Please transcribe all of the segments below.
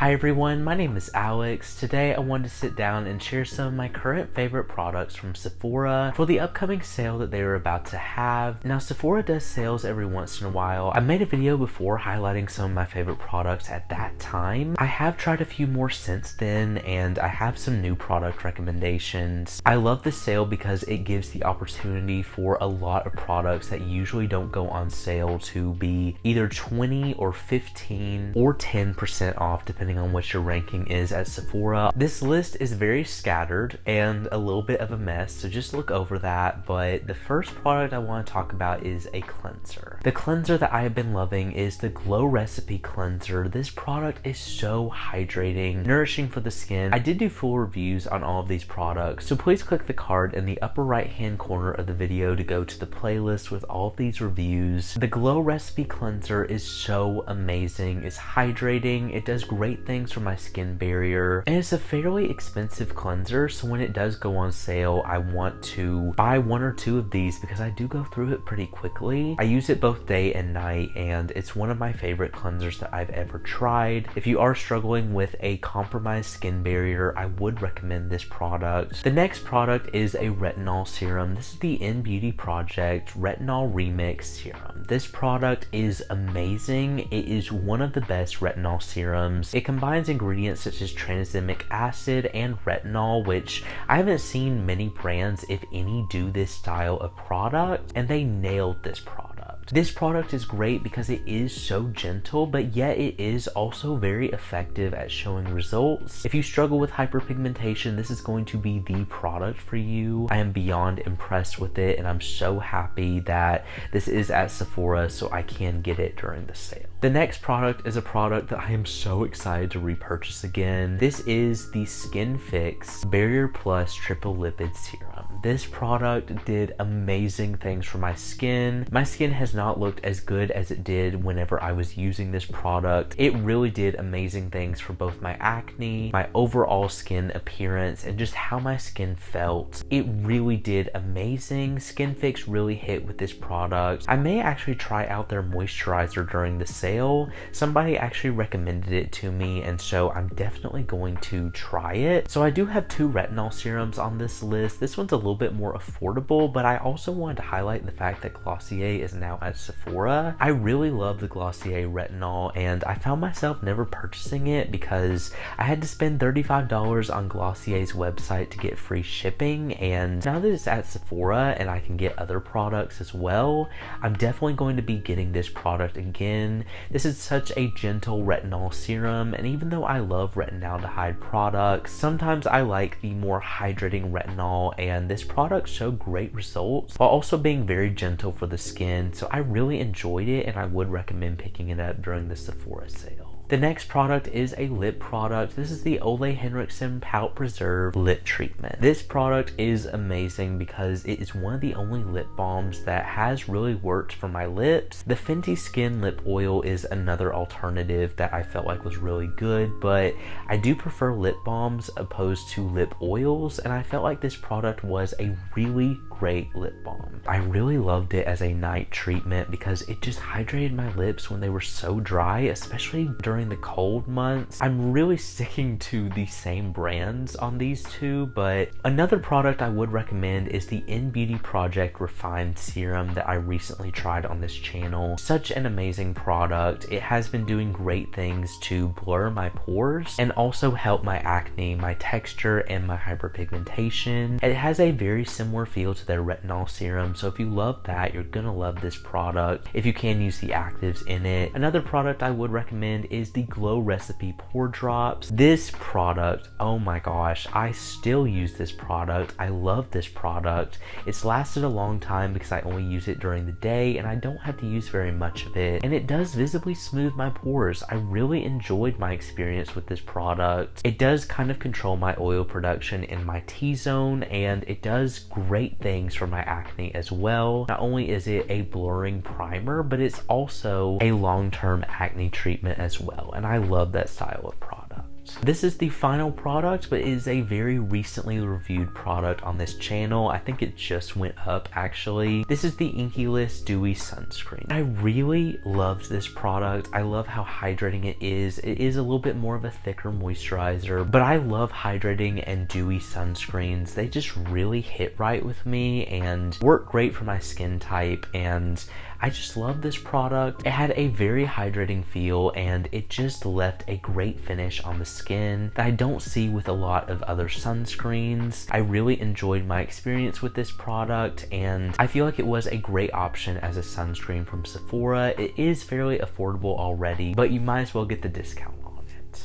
Hi everyone, my name is Alex. Today I wanted to sit down and share some of my current favorite products from Sephora for the upcoming sale that they are about to have. Now Sephora does sales every once in a while. I made a video before highlighting some of my favorite products at that time. I have tried a few more since then and I have some new product recommendations. I love this sale because it gives the opportunity for a lot of products that usually don't go on sale to be either 20 or 15 or 10% off depending on what your ranking is at Sephora. This list is very scattered and a little bit of a mess, so just look over that. But the first product I want to talk about is a cleanser. The cleanser that I have been loving is the Glow Recipe Cleanser. This product is so hydrating, nourishing for the skin. I did do full reviews on all of these products, so please click the card in the upper right hand corner of the video to go to the playlist with all of these reviews. The Glow Recipe Cleanser is so amazing. It's hydrating, it does great things for my skin barrier, and it's a fairly expensive cleanser, so when it does go on sale I want to buy one or two of these because I do go through it pretty quickly. I use it both day and night and it's one of my favorite cleansers that I've ever tried. If you are struggling with a compromised skin barrier, I would recommend this product. The next product is a retinol serum. This is the In Beauty Project Retinol Remix Serum. This product is amazing. It is one of the best retinol serums. It combines ingredients such as tranexamic acid and retinol, which I haven't seen many brands, if any, do this style of product, and they nailed this product. This product is great because it is so gentle, but yet it is also very effective at showing results. If you struggle with hyperpigmentation, this is going to be the product for you. I am beyond impressed with it, and I'm so happy that this is at Sephora so I can get it during the sale. The next product is a product that I am so excited to repurchase again. This is the Skin Fix Barrier Plus Triple Lipid Serum. This product did amazing things for my skin. My skin has not looked as good as it did whenever I was using this product. It really did amazing things for both my acne, my overall skin appearance, and just how my skin felt. It really did amazing. Skin Fix really hit with this product. I may actually try out their moisturizer during the sale. Somebody actually recommended it to me, and so I'm definitely going to try it. So I do have two retinol serums on this list. This one's a little bit more affordable, but I also wanted to highlight the fact that Glossier is now at Sephora. I really love the Glossier retinol, and I found myself never purchasing it because I had to spend $35 on Glossier's website to get free shipping, and now that it's at Sephora and I can get other products as well, I'm definitely going to be getting this product again. This is such a gentle retinol serum, and even though I love retinaldehyde products, sometimes I like the more hydrating retinol, and this product showed great results while also being very gentle for the skin, so I really enjoyed it and I would recommend picking it up during the Sephora sale. The next product is a lip product. This is the Ole Henriksen Pout Preserve Lip Treatment. This product is amazing because it is one of the only lip balms that has really worked for my lips. The Fenty Skin Lip Oil is another alternative that I felt like was really good, but I do prefer lip balms opposed to lip oils, and I felt like this product was a really great lip balm. I really loved it as a night treatment because it just hydrated my lips when they were so dry, especially during the cold months. I'm really sticking to the same brands on these two, but another product I would recommend is the In Beauty Project Refined Serum that I recently tried on this channel. Such an amazing product. It has been doing great things to blur my pores and also help my acne, my texture, and my hyperpigmentation. It has a very similar feel to their retinol serum, so if you love that, you're gonna love this product if you can use the actives in it. Another product I would recommend is the Glow Recipe Pore Drops. This product, oh my gosh, I still use this product. I love this product. It's lasted a long time because I only use it during the day and I don't have to use very much of it, and it does visibly smooth my pores. I really enjoyed my experience with this product. It does kind of control my oil production in my T-zone, and it does great things for my acne as well. Not only is it a blurring primer, but it's also a long-term acne treatment as well, and I love that style of product. This is the final product, but it is a very recently reviewed product on this channel. I think it just went up actually. This is the Inkyless Dewy Sunscreen. I really loved this product. I love how hydrating it is. It is a little bit more of a thicker moisturizer, but I love hydrating and dewy sunscreens. They just really hit right with me and work great for my skin type, and I just love this product. It had a very hydrating feel and it just left a great finish on the skin that I don't see with a lot of other sunscreens. I really enjoyed my experience with this product and I feel like it was a great option as a sunscreen from Sephora. It is fairly affordable already, but you might as well get the discount.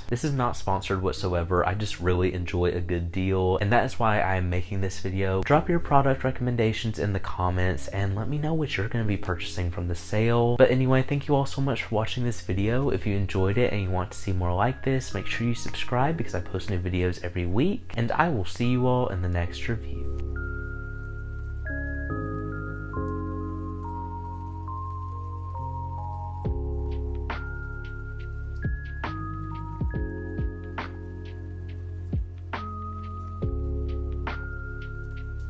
This is not sponsored whatsoever. I just really enjoy a good deal, and that is why I'm making this video. Drop your product recommendations in the comments and let me know what you're going to be purchasing from the sale. But anyway, thank you all so much for watching this video. If you enjoyed it and you want to see more like this, make sure you subscribe because I post new videos every week, and I will see you all in the next review.